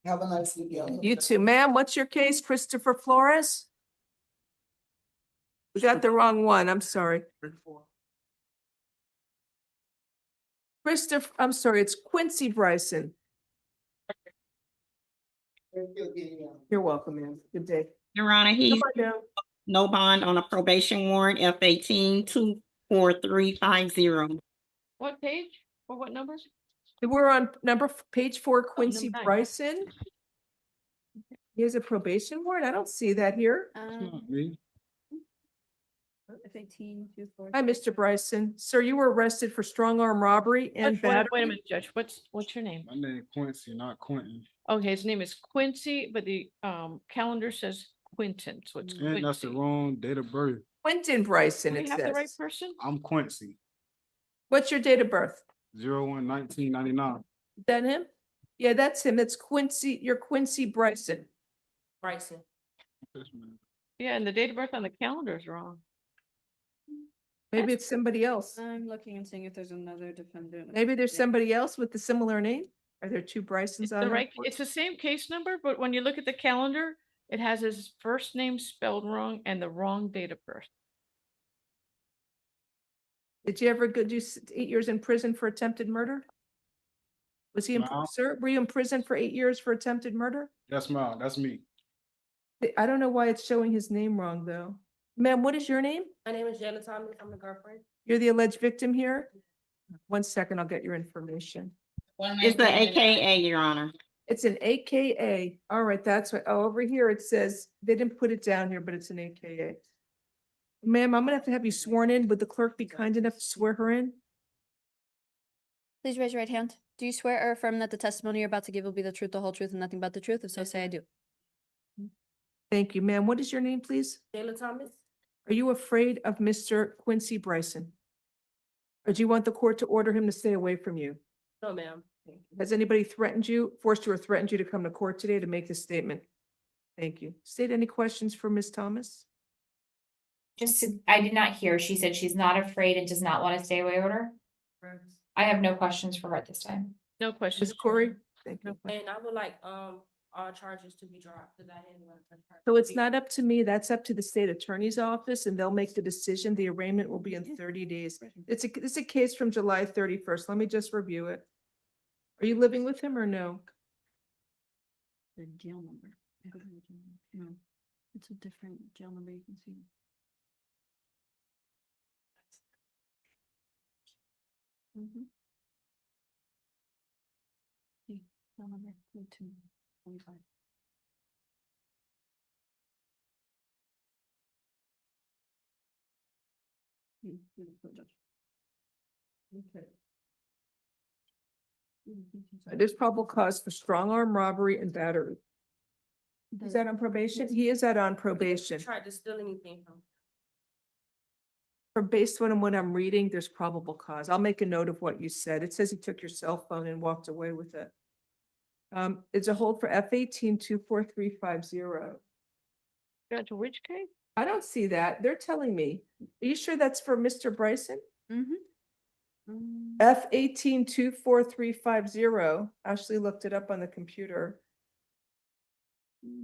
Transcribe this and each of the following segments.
Have a nice weekend. You too, ma'am. What's your case, Christopher Flores? We got the wrong one. I'm sorry. I'm sorry, it's Quincy Bryson. You're welcome, ma'am. Good day. Your Honor, he's Come on down. no bond on a probation warrant, F-18-24350. What page or what numbers? We're on page 4, Quincy number 9. Bryson. He has a probation warrant. I don't see that here. Me? Hi, Mr. Bryson. Sir, you were arrested for strong arm robbery and Judge, wait a battery. minute, Judge. What's your name? My name Quincy, not Quinton. Okay, his name is Quincy, but the calendar says Quinton, so it's And that's the Quincy. wrong date of birth. Quinton Bryson, Do it we have the right says. person? I'm Quincy, What's your date of birth? 01-1999. Is that him? Yeah, that's him. It's Quincy. You're Quincy Bryson. Bryson. Yeah, and the date of birth on the calendar is wrong. Maybe it's somebody else. I'm looking and seeing if there's another defendant. Maybe there's Yeah. somebody else with a similar name. Are there two Brysons It's on the there? right, it's the same case number, but when you look at the calendar, it has his first name spelled wrong and the wrong date of birth. Did you ever do 8 years in prison for attempted murder? Was he, No. sir, were you in prison for 8 years for attempted murder? That's mine. That's me. I don't know why it's showing his name wrong, though. Ma'am, what is your name? My name is Jana Thomas. I'm the girlfriend. You're the alleged victim here? 1 second, I'll get your information. It's the AKA, Your Honor. It's an AKA. All right, that's what, oh, over here it says, they didn't put it down here, but it's an AKA. Ma'am, I'm gonna have you sworn in. Would the clerk be kind enough to swear her in? Please raise your right hand. Do you swear or affirm that the testimony you're about to give will be the truth, the whole truth, and nothing but the truth? If so, say I do. Thank you, ma'am. What is your name, please? Jana Thomas. Are you afraid of Mr. Quincy Bryson? Or do you want the court to order him to stay away from you? No, ma'am. Has anybody threatened you, forced you or threatened you to come to court today to make this statement? Thank you. State any questions for Ms. Thomas? I did not hear. She said she's not afraid and does not want a stay away order. I have no questions for her at this time. No questions. Ms. Corey? Thank you. And I would like, all charges to be dropped, because I didn't want to. So it's not up to me, that's up to the state attorney's office, and they'll make the decision. The arraignment will be in 30 days. It's a case from July 31st. Let me just review it. Are you living with him or no? The jail number. No, it's a different jail number you can see. Mm-hmm. Jail number 225. There's probable cause for strong arm robbery and battery. Is that on probation? He is that on probation. Tried to steal anything from. Based on what I'm reading, there's probable cause. I'll make a note of what you said. It says he took your cell phone and walked away with it. It's a hold for F-18-24350. Judge, which case? I don't see that. They're telling me. Are you sure that's for Mr. Bryson? Mm-hmm. F-18-24350. Ashley looked it up on the computer.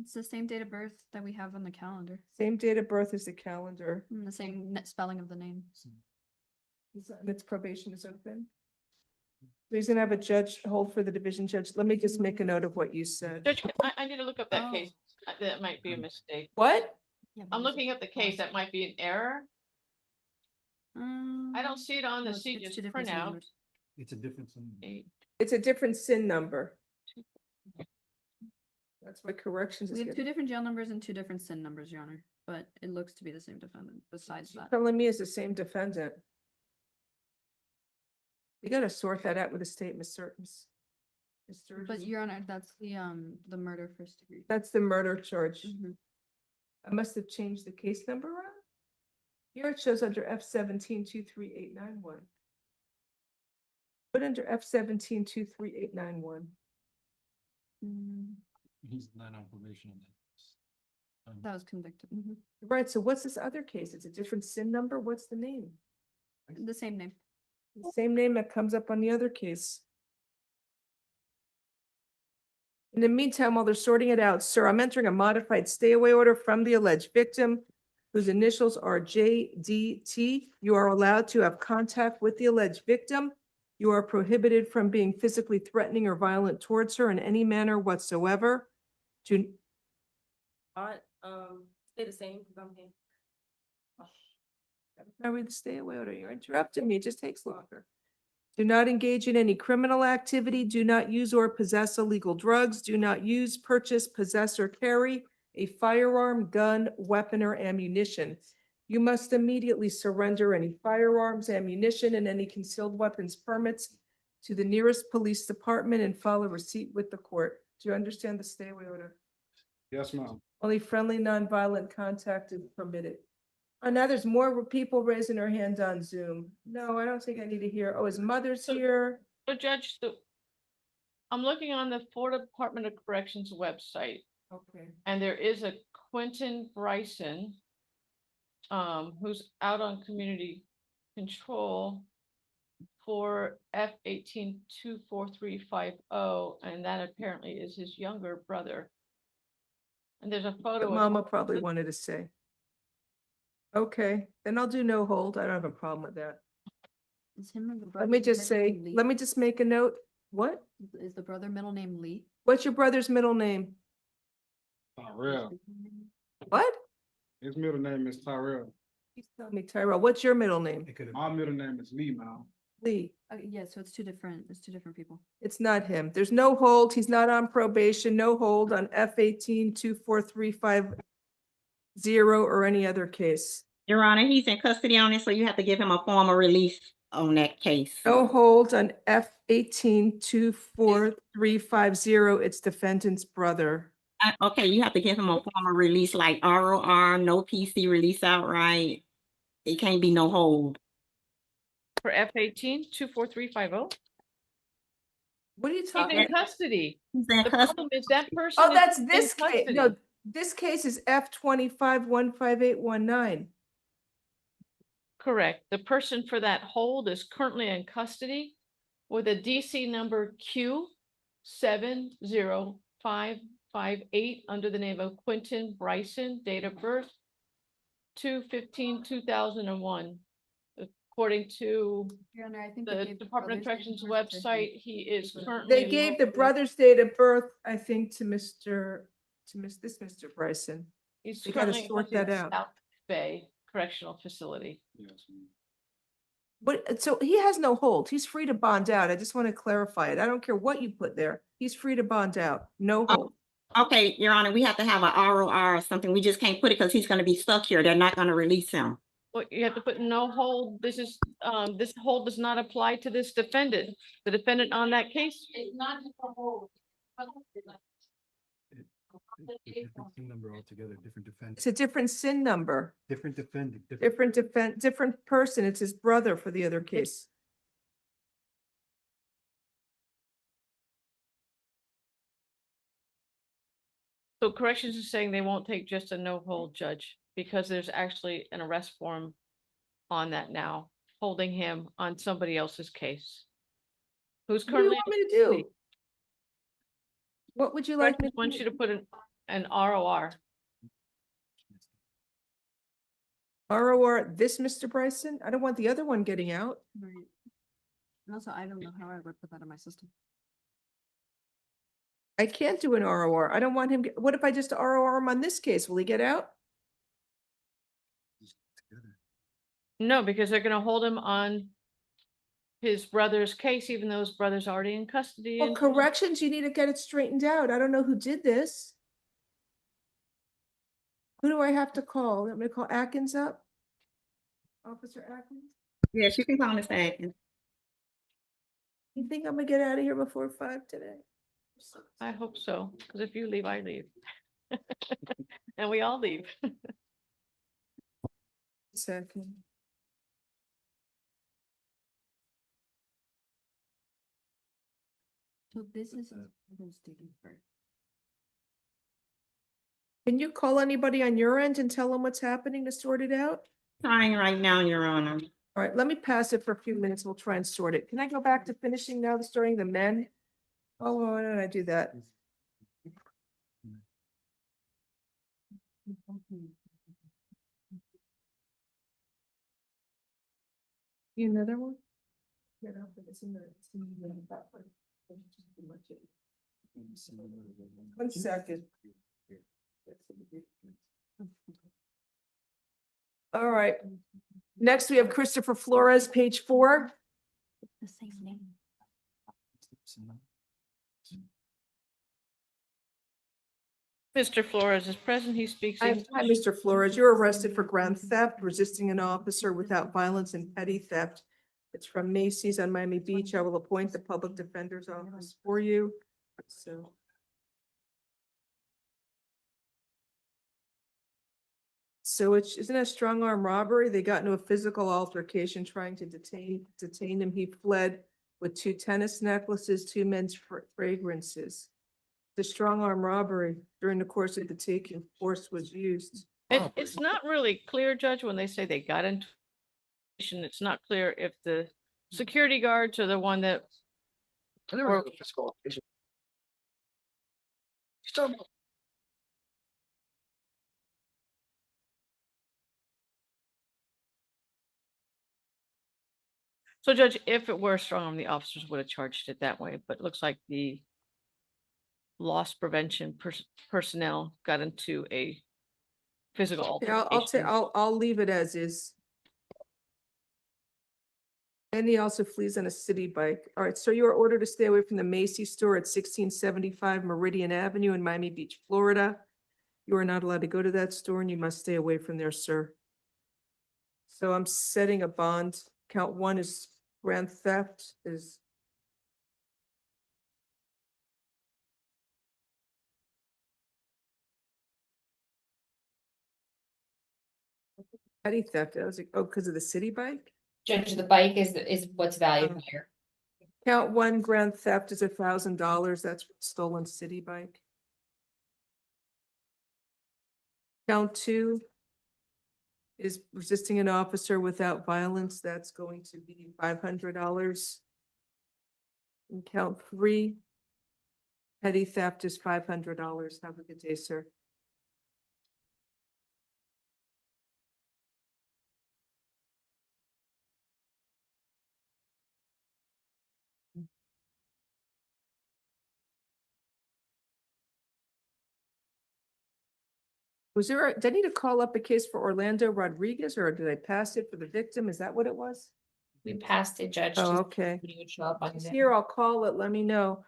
It's the same date of birth that we have on the calendar, Same date of birth as the calendar. and the same spelling of the name. Its probation is open. He's gonna have a judge hold for the division judge. Let me just make a note of what you said. Judge, I need to look up that Oh. case. That might be a mistake. What? Yeah, but I'm it's- looking up the case. That might be an error. I don't see it on the no, it's sheet, two just different print out. numbers. It's a difference in. It's a different SIN number. That's what corrections is We have two getting. different jail numbers and two different SIN numbers, Your Honor, but it looks to be the same defendant besides that. Telling me it's the same defendant. You gotta sort that out with the state, Ms. Sturgis. But Your Honor, that's the murder first degree. That's the murder charge. Mhm. I must have changed the case number around. Here it shows under F-17-23891. Put under F-17-23891. Mm, He's not on probation. That was convicted. Mhm. Right, so what's this other case? It's a different SIN number? What's the name? The same name. The same name that comes up on the other case. In the meantime, while they're sorting it out, sir, I'm entering a modified stay away order from the alleged victim whose initials are JDT. You are allowed to have contact with the alleged victim. You are prohibited from being physically threatening or violent towards her in any manner whatsoever. Do, Stay the same, because I'm here. I read the stay away order. You're interrupting me. It just takes longer. Do not engage in any criminal activity. Do not use or possess illegal drugs. Do not use, purchase, possess, or carry a firearm, gun, weapon, or ammunition. You must immediately surrender any firearms, ammunition, and any concealed weapons permits to the nearest police department and file a receipt with the court. Do you understand the stay away order? Yes, ma'am. Only friendly, nonviolent contact is permitted. Oh, now there's more people raising their hand on Zoom. No, I don't think I need to hear. Oh, his mother's So- here. So Judge, I'm looking on the Florida Department of Corrections website, Okay. and there is a Quinton Bryson who's out on community control for F 18-24350, and that apparently is his younger brother. And there's a photo. That of Mama probably wanted to say. Okay, then I'll do no hold. I don't have a problem with that. Is him and the Let brother me just middle say, name Lee? let me just make a note. What? Is the brother middle name Lee? What's your brother's middle name? Tyrell. What? His middle name is Tyrell. Please tell me, Tyrell. What's your middle name? My middle name is Lee, ma'am. Lee. Yeah, so it's two different people. It's not him. There's no hold. He's not on probation. No hold on F 18-24350 or any other case. Your Honor, he's in custody on it, so you have to give him a formal release on that case. No hold on F 18-24350. It's defendant's brother. Okay, you have to give him a formal release like ROR, no PC, release outright. It can't be no hold. For F 18-24350. What are you He's talking in about? custody. He's in The custody. problem is that person. Oh, is that's in this case. custody. No, this case is F 25-15819. Correct. The person for that hold is currently in custody with a DC number Q 70558 under the name of Quinton Bryson, date of birth 2/15/2001. According to Your Honor, I think the Department of Corrections website, he is currently. They gave the located- brother's date of birth, I think, to Mr. Mr. Bryson. He's they gotta currently in sort custody at that out. South Bay Correctional Facility. Yes, ma'am. But, so he has no hold. He's free to bond out. I just want to clarify it. I don't care what you put there. He's free to bond out. No hold. Okay, Your Honor, we have to have a ROR or something. We just can't put it because he's gonna be stuck here. They're not gonna release him. Well, you have to put no hold. This is, this hold does not apply to this defendant. The defendant on that case. It's not just a whole. Different team number altogether, different defendant, It's a different SIN number, different defendant. different person. It's his brother for the other case. So corrections is saying they won't take just a no hold judge because there's actually an arrest form on that now, holding him on somebody else's case. Who's What do you currently. want me to do? What would you like me Corrections wants to you do? to put an ROR. ROR, this Mr. Bryson? I don't want the other one getting out. Right. And also, I don't know how I would put that in my system. I can't do an ROR. I don't want him, what if I just ROR him on this case? Will he get out? No, because they're gonna hold him on his brother's case, even though his brother's already in custody. Well, and- corrections, you need to get it straightened out. I don't know who did this. Who do I have to call? I'm gonna call Atkins up? Officer Atkins? Yes, you can call Mr. Atkins. You think I'm gonna get out of here before 5 today? I hope so, because if you leave, I leave. And we all leave. Second. So this is. those dating birth. Can you call anybody on your end and tell them what's happening to sort it out? Trying right now, Your Honor. All right, let me pass it for a few minutes. We'll try and sort it. Can I go back to finishing now, starting the men? Oh, why did I do that? You another one? Yeah, no, but it's in that part. One second. All right. Next, we have Christopher Flores, page 4. The same name. Mr. Flores is present. He speaks Hi, English. Mr. Flores. You're arrested for grand theft, resisting an officer without violence, and petty theft. It's from Macy's on Miami Beach. I will appoint the public defender's office for you. So. So isn't it a strong arm robbery? They got into a physical altercation trying to detain him. He fled with 2 tennis necklaces, 2 men's fragrances. The strong arm robbery during the course of the taking, force was used. It's not really clear, Judge, when they say they got into. It's not clear if the security guards are the one that. or- So Judge, if it were strong arm, the officers would have charged it that way, but it looks like the loss prevention personnel got into a physical Yeah, altercation. I'll leave it as is. And he also flees on a city bike. All right, so you are ordered to stay away from the Macy's store at 1675 Meridian Avenue in Miami Beach, Florida. You are not allowed to go to that store and you must stay away from there, sir. So I'm setting a bond. Count 1 is grand theft is. Petty theft. I was like, oh, because of the city bike? Judge, the bike is what's valuable here. Count 1 grand theft is $1,000. That's stolen city bike. Count 2 is resisting an officer without violence. That's going to be $500. And count 3, petty theft is $500. Have a good day, sir. Was there, did I need to call up a case for Orlando Rodriguez or did I pass it for the victim? Is that what it was? We passed it, Judge. Oh, just okay. when you would show up on He's Zoom. here, I'll call it, let me know.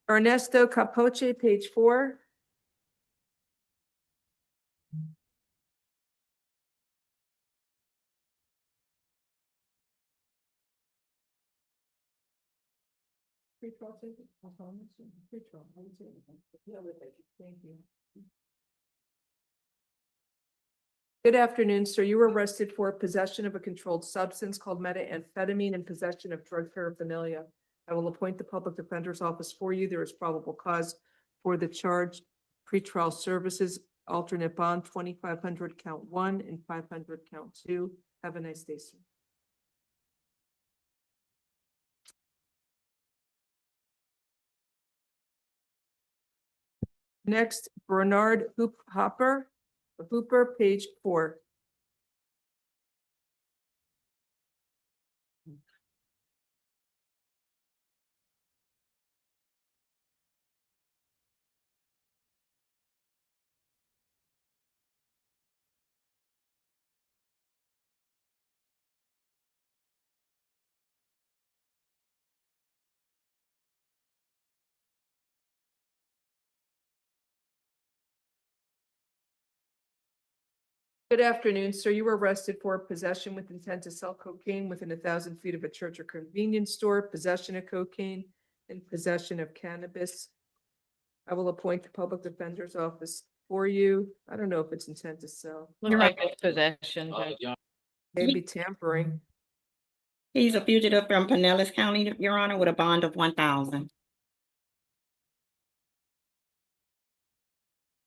Ernesto Capoche, page 4. Thank you. Good afternoon, sir. You were arrested for possession of a controlled substance called methamphetamine and possession of drug paraphernalia. I will appoint the public defender's office for you. There is probable cause for the charge. Pretrial services, alternate bond, 2,500 count 1 and 500 count 2. Have a nice day, sir. Next, Bernard Hooper, page 4. Good afternoon, sir. You were arrested for possession with intent to sell cocaine within 1,000 feet of a church or convenience store, possession of cocaine, and possession of cannabis. I will appoint the public defender's office for you. I don't know if it's intent to sell. Looks like it's possession, Judge. Maybe tampering. He's a fugitive from Pinellas County, Your Honor, with a bond of 1,000.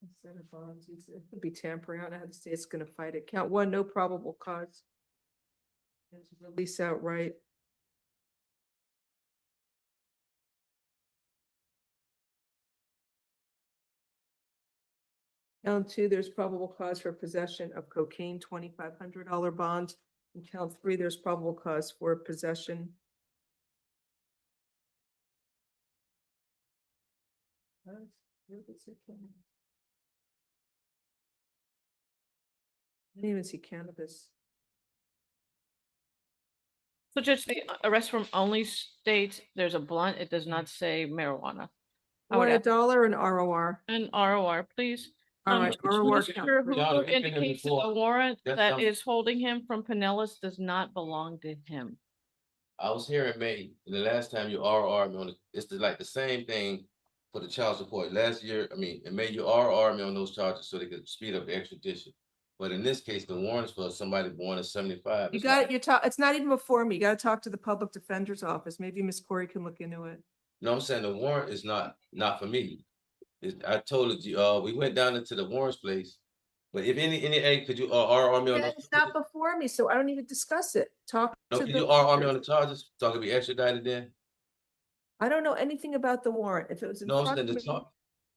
Instead of bonds, it could be tampering. I don't know how the state's gonna fight it. Count 1, no probable cause. There's release outright. Count two, there's probable cause for possession of cocaine, $2,500 bond. And count three, there's probable cause for possession. Where was it? I didn't even see cannabis. So just the arrest form only states there's a blunt. It does not say marijuana. I would Want a ask dollar and ROR? an ROR, please. All right, ROR count Mr. three. Yeah, Hoover I've been there indicates that before. the warrant That's that not- is holding him from Pinellas does not belong to him. I was here in May, and the last time you RR me on it, like the same thing for the child support. Last year, in May, you RR me on those charges so they could speed up the extradition. But in this case, the warrant is for somebody born in 75. You It's got not- it, it's not even before me. You gotta talk to the public defender's office. Maybe Miss Corey can look into it. No, I'm saying the warrant is not for me. I told you, we went down into the warrant's place. But if hey, could you RR me on Yeah, those? it's not before me, so I don't need to discuss it. Talk No, to can you the. RR me on the charges? So I could be extradited then? I don't know anything about the warrant. If it was in No, I'm front saying of me.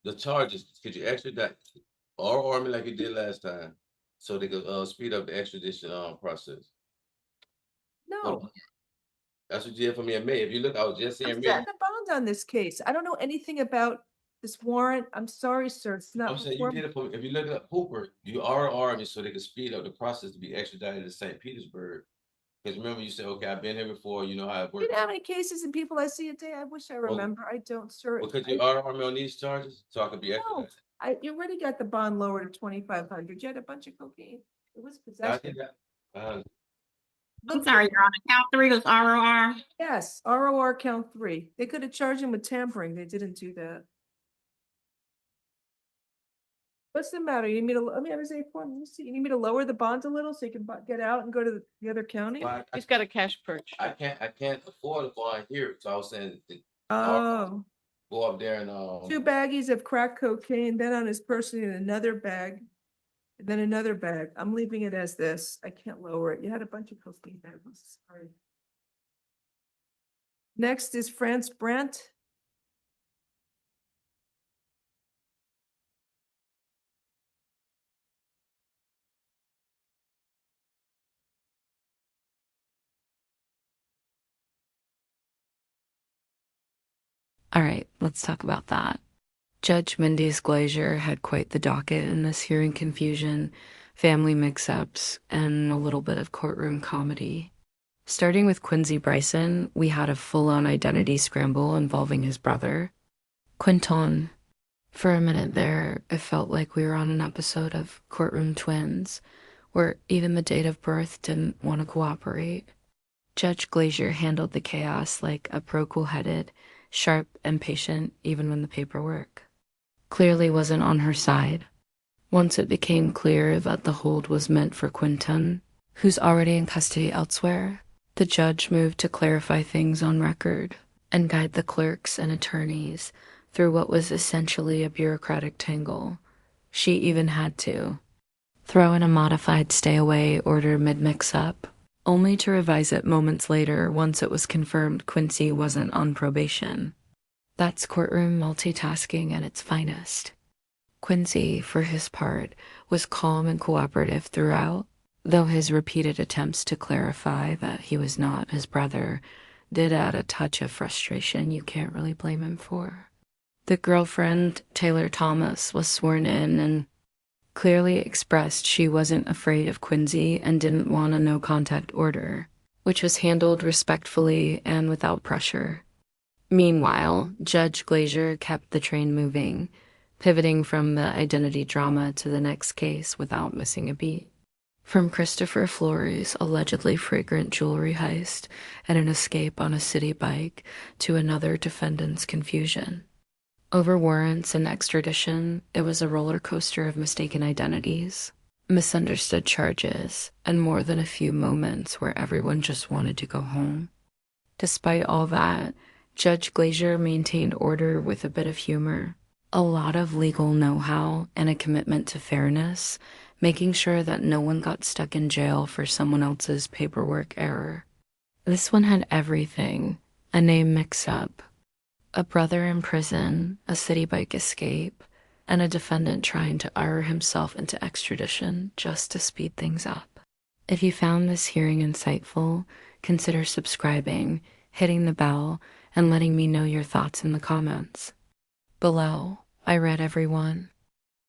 the charges, could you extradite RR me like you did last time? So they could speed up the extradition process. No, That's what you did for me in May. If you look, I was just saying I'm May. setting a bond on this case. I don't know anything about this warrant. I'm sorry, sir. It's I'm not saying before you me. did it for me. If you look up Hooper, you RR me so they could speed up the process to be extradited to St. Petersburg. Because remember, you said, okay, I've been here before, you know how it You works. know how many cases and people I see a day? I wish I remember. I don't, sir. Well, could you RR me on these charges so I could be No, extradited? you already got the bond lowered to 2,500. You had a bunch of cocaine. It was I possession. did that. I'm Look, sorry, Your Honor. Count three was ROR. yes, ROR count three. They could have charged him with tampering. They didn't do that. What's the matter? You need me to, let me have his A form. Let me see. You need me to lower the bond a little so you can get out and go to the other county? Well, He's got a cash purge. I can't afford a bond here. So I was saying, Oh, go up there and, 2 baggies of crack cocaine, then on his person in another bag. And then another bag. I'm leaving it as this. I can't lower it. You had a bunch of cocaine bags. Sorry. Next is France Brandt. All right, let's talk about that. Judge Mindy Glazer had quite the docket in this hearing: confusion, family mix-ups, and a little bit of courtroom comedy. Starting with Quincy Bryson, we had a full-on identity scramble involving his brother, Quinton. For a minute there, it felt like we were on an episode of Courtroom Twins, where even the date of birth didn't want to cooperate. Judge Glazer handled the chaos like a pro cool-headed, sharp and patient even when the paperwork clearly wasn't on her side. Once it became clear that the hold was meant for Quinton, who's already in custody elsewhere, the judge moved to clarify things on record and guide the clerks and attorneys through what was essentially a bureaucratic tangle. She even had to throw in a modified stay-away order mid-mix-up, only to revise it moments later once it was confirmed Quincy wasn't on probation. That's courtroom multitasking at its finest. Quincy, for his part, was calm and cooperative throughout, though his repeated attempts to clarify that he was not his brother did add a touch of frustration you can't really blame him for. The girlfriend, Taylor Thomas, was sworn in and clearly expressed she wasn't afraid of Quincy and didn't want a no-contact order, which was handled respectfully and without pressure. Meanwhile, Judge Glazer kept the train moving, pivoting from the identity drama to the next case without missing a beat. From Christopher Flory's allegedly fragrant jewelry heist and an escape on a city bike to another defendant's confusion. Over warrants and extradition, it was a roller coaster of mistaken identities, misunderstood charges, and more than a few moments where everyone just wanted to go home. Despite all that, Judge Glazer maintained order with a bit of humor, a lot of legal know-how, and a commitment to fairness, making sure that no one got stuck in jail for someone else's paperwork error. This one had everything: a name mix-up, a brother in prison, a city bike escape, and a defendant trying to err himself into extradition just to speed things up. If you found this hearing insightful, consider subscribing, hitting the bell, and letting me know your thoughts in the comments. Below, I read every one.